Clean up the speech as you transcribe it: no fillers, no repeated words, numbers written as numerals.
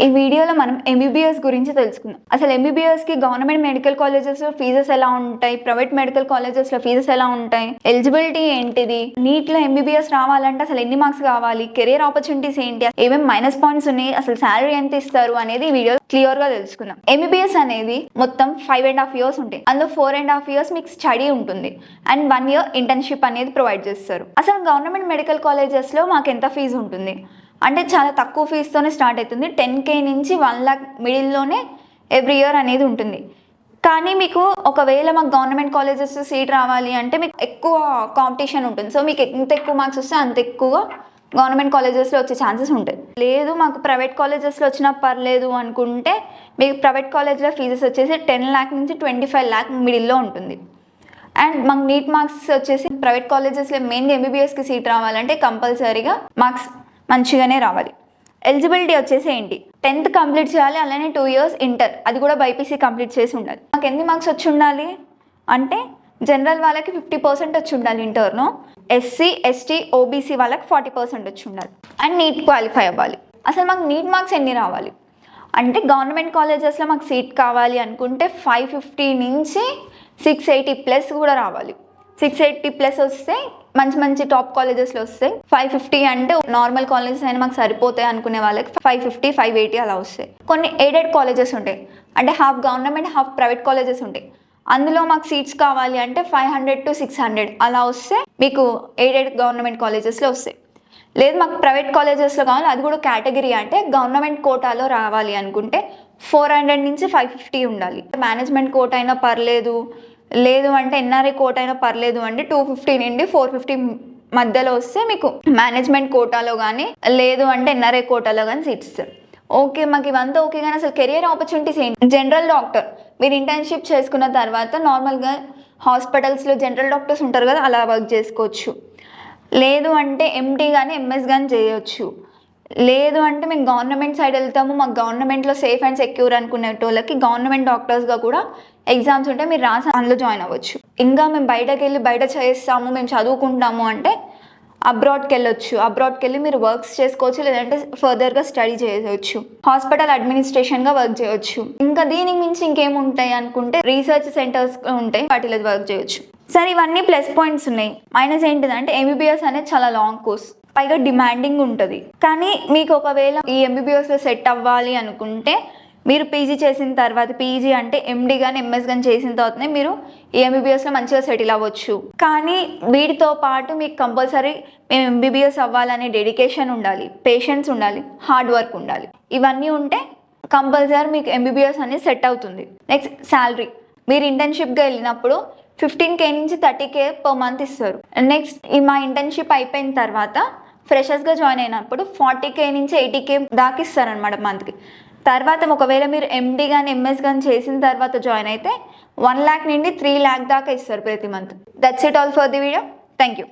ఈ వీడియోలో మనం ఎంబీబీఎస్ గురించి తెలుసుకుందాం. అసలు ఎంబీబీఎస్కి గవర్నమెంట్ మెడికల్ కాలేజెస్లో ఫీజెస్ ఎలా ఉంటాయి, ప్రైవేట్ మెడికల్ కాలేజెస్లో ఫీజెస్ ఎలా ఉంటాయి, ఎలిజిబిలిటీ ఏంటిది, నీట్లో ఎంబీబీఎస్ రావాలంటే అసలు ఎన్ని మార్క్స్ కావాలి, కెరీర్ ఆపర్చునిటీస్ ఏంటి, ఏమేమి మైనస్ పాయింట్స్ ఉన్నాయి, అసలు శాలరీ ఎంత ఇస్తారు అనేది ఈ వీడియో క్లియర్ గా తెలుసుకుందాం. ఎంబీబీఎస్ అనేది మొత్తం 5.5 years ఉంటాయి. అందులో 4.5 years మీకు స్టడీ ఉంటుంది అండ్ 1 year ఇంటర్న్షిప్ అనేది ప్రొవైడ్ చేస్తారు. అసలు గవర్నమెంట్ మెడికల్ కాలేజెస్లో మాకు ఎంత ఫీజు ఉంటుంది అంటే చాలా తక్కువ ఫీజుతోనే స్టార్ట్ అవుతుంది. 10K నుంచి 1 lakh మిడిల్లోనే ఎవ్రీ ఇయర్ అనేది ఉంటుంది. కానీ మీకు ఒకవేళ మాకు గవర్నమెంట్ కాలేజెస్ సీట్ రావాలి అంటే మీకు ఎక్కువ కాంపిటీషన్ ఉంటుంది. సో మీకు ఎంత ఎక్కువ మార్క్స్ వస్తే అంత ఎక్కువగా గవర్నమెంట్ కాలేజెస్లో వచ్చే ఛాన్సెస్ ఉంటాయి. లేదు మాకు ప్రైవేట్ కాలేజెస్లో వచ్చినా పర్లేదు అనుకుంటే మీకు ప్రైవేట్ కాలేజ్లో ఫీజెస్ వచ్చేసి 10 lakh నుంచి 25 lakh మిడిల్లో ఉంటుంది. అండ్ మాకు నీట్ మార్క్స్ వచ్చేసి ప్రైవేట్ కాలేజెస్లో మెయిన్గా ఎంబీబీఎస్కి సీట్ రావాలంటే కంపల్సరీగా మార్క్స్ మంచిగానే రావాలి. ఎలిజిబిలిటీ వచ్చేసి ఏంటి, 10th కంప్లీట్ చేయాలి, అలానే 2 years ఇంటర్, అది కూడా బైపీసీ కంప్లీట్ చేసి ఉండాలి. మాకు ఎన్ని మార్క్స్ వచ్చి ఉండాలి అంటే జనరల్ వాళ్ళకి 50% వచ్చి ఉండాలి ఇంటర్ను, ఎస్సీ ఎస్టీ ఓబీసీ వాళ్ళకి 40% వచ్చి ఉండాలి అండ్ నీట్ క్వాలిఫై అవ్వాలి. అసలు మాకు నీట్ మార్క్స్ ఎన్ని రావాలి అంటే గవర్నమెంట్ కాలేజెస్లో మాకు సీట్ కావాలి అనుకుంటే 550 నుంచి 680+ కూడా రావాలి. 680+ వస్తే మంచి టాప్ కాలేజెస్లో వస్తాయి. 550 అంటే నార్మల్ కాలేజెస్ అయినా మాకు సరిపోతాయి అనుకునే వాళ్ళకి 550 580 అలా వస్తాయి. కొన్ని ఎయిడెడ్ కాలేజెస్ ఉంటాయి అంటే half government half private colleges ఉంటాయి. అందులో మాకు సీట్స్ కావాలి అంటే 500 to 600 అలా వస్తే మీకు ఎయిడెడ్ గవర్నమెంట్ కాలేజెస్లో వస్తాయి. లేదు మాకు ప్రైవేట్ కాలేజెస్లో కావాలి, అది కూడా కేటగిరీ అంటే గవర్నమెంట్ కోటాలో రావాలి అనుకుంటే 400 నుంచి 550 ఉండాలి. మేనేజ్మెంట్ కోట అయినా పర్లేదు, లేదు అంటే ఎన్ఆర్ఐ కోట అయినా పర్లేదు అంటే 250 నుండి 450 మధ్యలో వస్తే మీకు మేనేజ్మెంట్ కోటాలో కానీ లేదు అంటే ఎన్ఆర్ఐ కోటాలో కానీ సీట్స్ ఇస్తారు. ఓకే మాకు ఇవంతా ఓకే, కానీ అసలు కెరియర్ ఆపర్చునిటీస్ ఏంటి? జనరల్ డాక్టర్ మీరు ఇంటర్న్షిప్ చేసుకున్న తర్వాత నార్మల్గా హాస్పిటల్స్లో జనరల్ డాక్టర్స్ ఉంటారు కదా, అలా వర్క్ చేసుకోవచ్చు. లేదు అంటే ఎండి కానీ ఎంఎస్ కానీ చేయొచ్చు. లేదు అంటే మేము గవర్నమెంట్ సైడ్ వెళ్తాము, మాకు గవర్నమెంట్లో సేఫ్ అండ్ సెక్యూర్ అనుకునే వాళ్ళకి గవర్నమెంట్ డాక్టర్స్గా కూడా ఎగ్జామ్స్ ఉంటే మీరు రాసి అందులో జాయిన్ అవ్వచ్చు. ఇంకా మేము బయట చేస్తాము, మేము చదువుకుంటాము అంటే అబ్రాడ్కి వెళ్ళొచ్చు. అబ్రాడ్కి వెళ్ళి మీరు వర్క్స్ చేసుకోవచ్చు, లేదంటే ఫర్దర్గా స్టడీ చేయవచ్చు. హాస్పిటల్ అడ్మినిస్ట్రేషన్గా వర్క్ చేయొచ్చు. ఇంకా దీనికి మించి ఇంకేముంటాయి అనుకుంటే రీసెర్చ్ సెంటర్స్ ఉంటాయి, వాటిలో వర్క్ చేయొచ్చు. సరే ఇవన్నీ ప్లస్ పాయింట్స్ ఉన్నాయి. మైనస్ ఏంటిదంటే ఎంబీబీఎస్ అనేది చాలా లాంగ్ కోర్స్, పైగా డిమాండింగ్ ఉంటుంది. కానీ మీకు ఒకవేళ ఈ ఎంబీబీఎస్లో సెట్ అవ్వాలి అనుకుంటే మీరు పీజీ చేసిన తర్వాత, పీజీ అంటే ఎండి కానీ ఎంఎస్ కానీ చేసిన తర్వాతనే మీరు ఈ ఎంబీబీఎస్లో మంచిగా సెటిల్ అవ్వచ్చు. కానీ వీటితో పాటు మీకు కంపల్సరీ మేము ఎంబీబీఎస్ అవ్వాలనే డెడికేషన్ ఉండాలి, పేషెన్స్ ఉండాలి, హార్డ్ వర్క్ ఉండాలి. ఇవన్నీ ఉంటే కంపల్సరీ మీకు ఎంబీబీఎస్ అనేది సెట్ అవుతుంది. నెక్స్ట్ శాలరీ, మీరు ఇంటర్న్షిప్గా వెళ్ళినప్పుడు 15K నుంచి 30K per month ఇస్తారు. నెక్స్ట్ మా ఇంటర్న్షిప్ అయిపోయిన తర్వాత ఫ్రెషర్స్గా జాయిన్ అయినప్పుడు 40K నుంచి 80K దాకా ఇస్తారనమాట మంత్కి. తర్వాత ఒకవేళ మీరు ఎండి కానీ ఎంఎస్ కానీ చేసిన తర్వాత జాయిన్ అయితే 1 lakh నుండి 3 lakh దాకా ఇస్తారు ప్రతి month. That's it all for the video. Thank you.